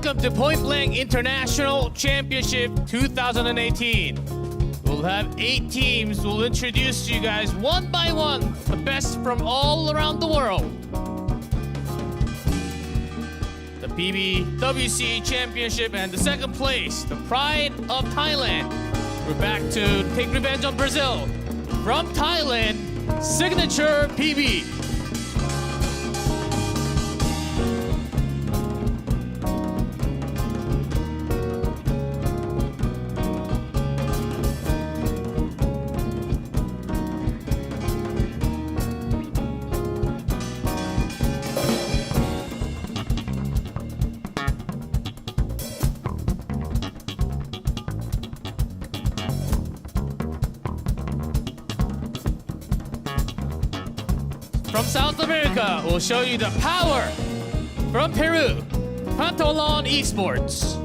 Welcome to Point Blank International Championship 2018. We'll have 8 teams. We'll introduce you guys one by one, the best from all around the world. The PBWC Championship and the second place, the Pride of Thailand. We're back to take revenge on Brazil. From Thailand, Signature PB. From South America, we'll show you the power from Peru, Pantolon Esports.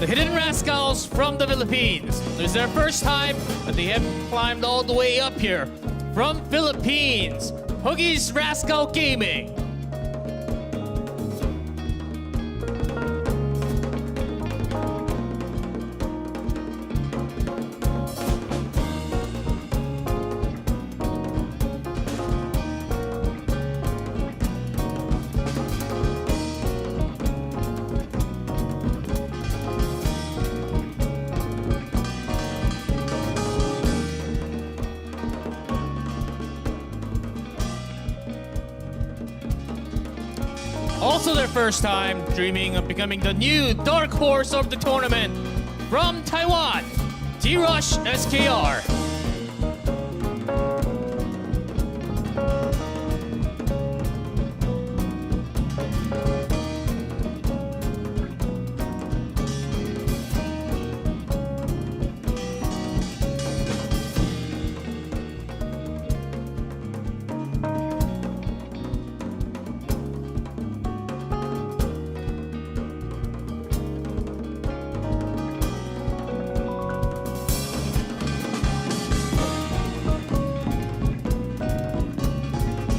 The Hidden Rascals from the Philippines. It's their first time, but they have climbed all the way up here. From Philippines, Hoogie's Rascal Gaming. Also their first time, dreaming of becoming the new dark horse of the tournament. From Taiwan, T-Rush SKR.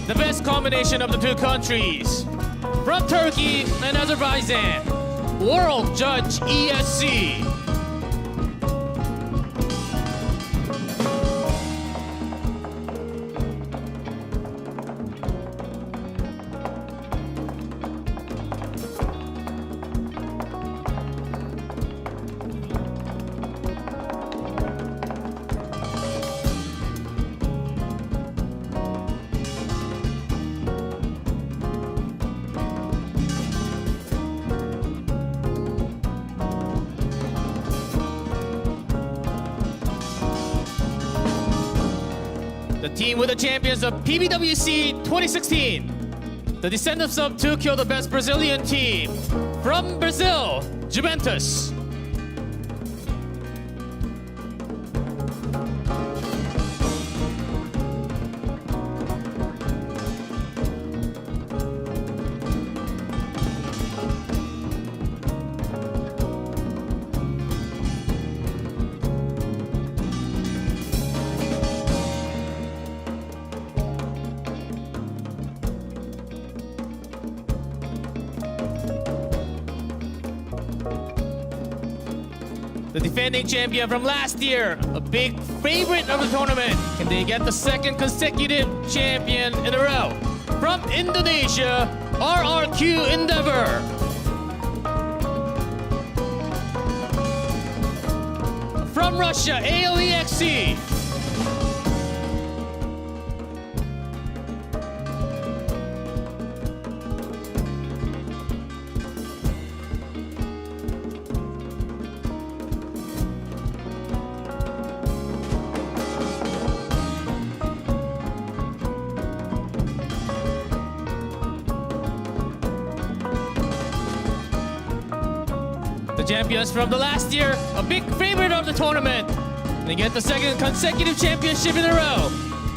The best combination of the two countries. From Turkey and Azerbaijan, World Judge ESC. The team with the champions of PBWC 2016. The descendants of Tokyo, the best Brazilian team. From Brazil, Juventus. The defending champion from last year, a big favorite of the tournament. Can they get the second consecutive champion in a row? From Indonesia, RRQ Endeavor. From Russia, AOEXC. champions from the last year, a big favorite of the tournament. They get the second consecutive championship in a row.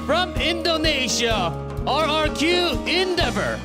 From Indonesia, RRQ Endeavor.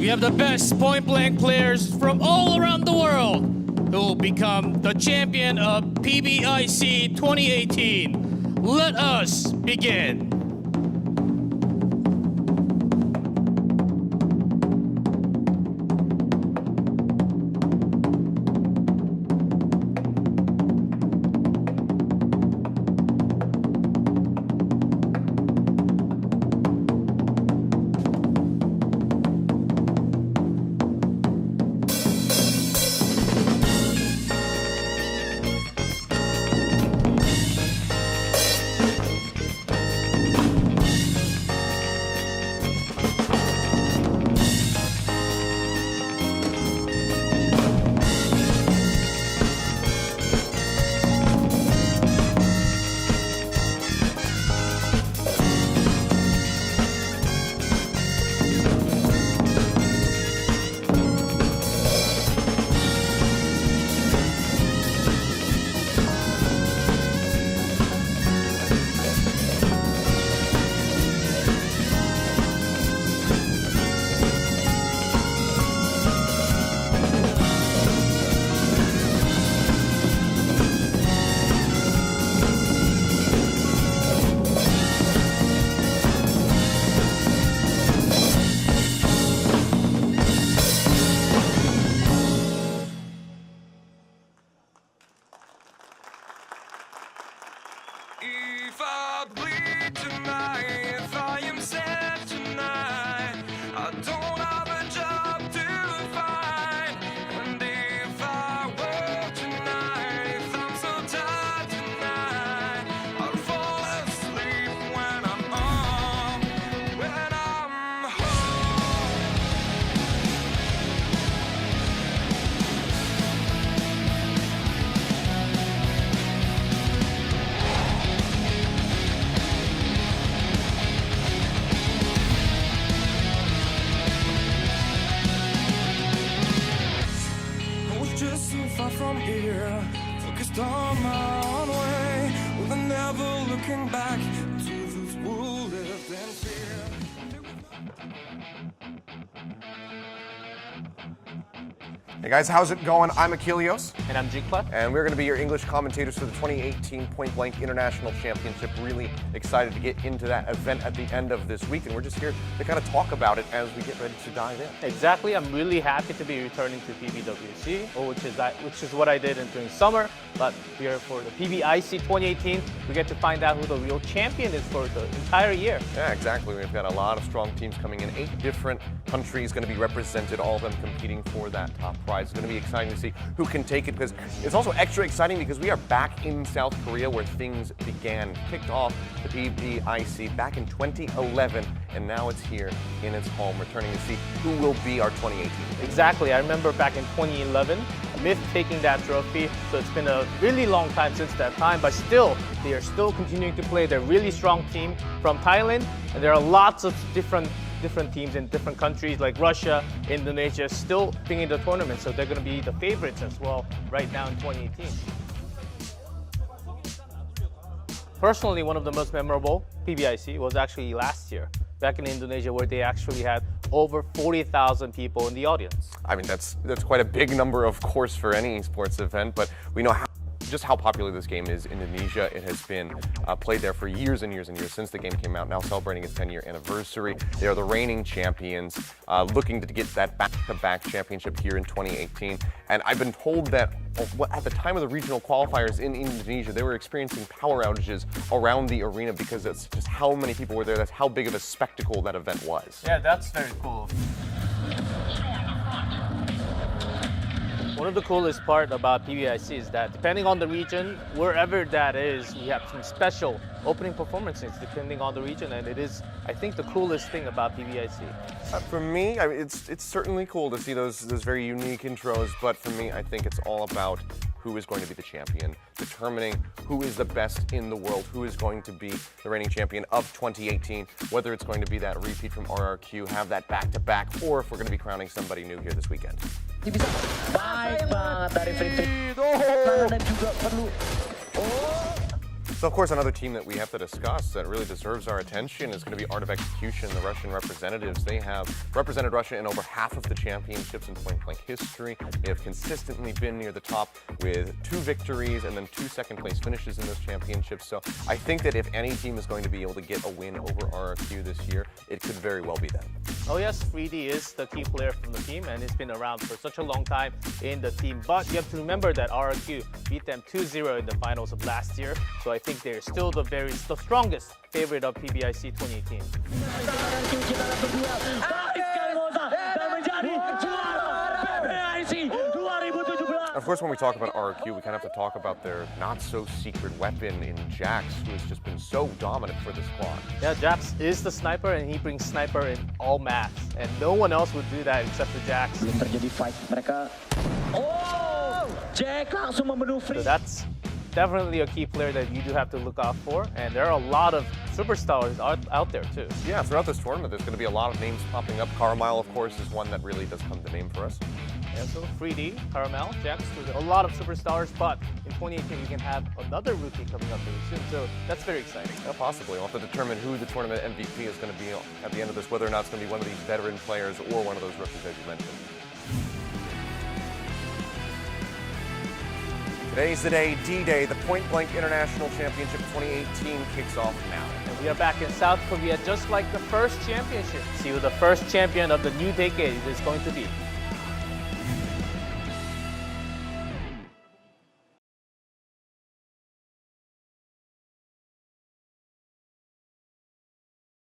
We have the best point-blank players from all around the world who will become the champion of PBIC 2018. Let us begin. If I bleed tonight, if I am sad tonight, I don't have a job to find. And if I work tonight, if I'm so tired tonight, I'll fall asleep when I'm home, when I'm home. Just so far from here, focused on my own way, with never looking back to those who lived in fear. Hey guys, how's it going? I'm Achilles, And I'm Jigpa. and we're going to be your English commentators for the 2018 Point Blank International Championship. Really excited to get into that event at the end of this week, and we're just here to kind of talk about it as we get ready to dive in. Exactly. I'm really happy to be returning to PBWC, which is what I did during summer. But here for the PBIC 2018, we get to find out who the real champion is for the entire year. Yeah, exactly. We've got a lot of strong teams coming in. 8 different countries going to be represented, all of them competing for that top prize. It's going to be exciting to see who can take it, because it's also extra exciting because we are back in South Korea where things began. Kicked off the PBIC back in 2011, and now it's here in its home, returning to see who will be our 2018. Exactly. I remember back in 2011, Myth taking that trophy. So it's been a really long time since that time, but still, they are still continuing to play. They're a really strong team from Thailand, and there are lots of different teams in different countries like Russia, Indonesia, still being in the tournament. So they're going to be the favorites as well right now in 2018. Personally, one of the most memorable PBIC was actually last year, back in Indonesia, where they actually had over 40,000 people in the audience. I mean, that's quite a big number, of course, for any sports event, but we know how just how popular this game is in Indonesia. It has been played there for years and years and years since the game came out, now celebrating its 10-year anniversary. They are the reigning champions, looking to get that back-to-back championship here in 2018. And I've been told that at the time of the regional qualifiers in Indonesia, they were experiencing power outages around the arena because that's just how many people were there. That's how big of a spectacle that event was. Yeah, that's very cool. One of the coolest part about PBIC is that depending on the region, wherever that is, we have some special opening performances depending on the region, and it is, I think, the coolest thing about PBIC. For me, it's certainly cool to see those very unique intros, but for me, I think it's all about who is going to be the champion, determining who is the best in the world, who is going to be the reigning champion of 2018, whether it's going to be that repeat from RRQ, have that back-to-back, or if we're going to be crowning somebody new here this weekend. Baik banget dari free dan juga perlu. So, of course, another team that we have to discuss that really deserves our attention is going to be Art of Execution, the Russian representatives. They have represented Russia in over half of the championships in point-blank history. They have consistently been near the top with 2 victories and then 2 second-place finishes in those championships. So I think that if any team is going to be able to get a win over RRQ this year, it could very well be them. Oh yes, 3D is the key player from the team, and he's been around for such a long time in the team. But you have to remember that RRQ beat them 2-0 in the finals of last year. So I think they're still the strongest favorite of PBIC 2018. Of course, when we talk about RRQ, we kind of have to talk about their not-so-secret weapon in Jax, who has just been so dominant for the squad. Yeah, Jax is the sniper, and he brings sniper in all maps. And no one else would do that except for Jax. Belum terjadi fight mereka. Oh, Jack langsung membunuh free. So that's definitely a key player that you do have to look out for. And there are a lot of superstars out there too. Yeah, throughout this tournament, there's going to be a lot of names popping up. Carmile, of course, is one that really does come to name for us. Yeah, so 3D, Caramel, Jax, a lot of superstars, but in 2018 we can have another rookie coming up very soon, so that's very exciting. Yeah, possibly. We'll have to determine who the tournament MVP is going to be at the end of this, whether or not it's going to be one of these veteran players or one of those rookies, as you mentioned. Today's the day, D-Day, the Point Blank International Championship 2018 kicks off now. And we are back in South Korea just like the first championship. See who the first champion of the new decade is going to be.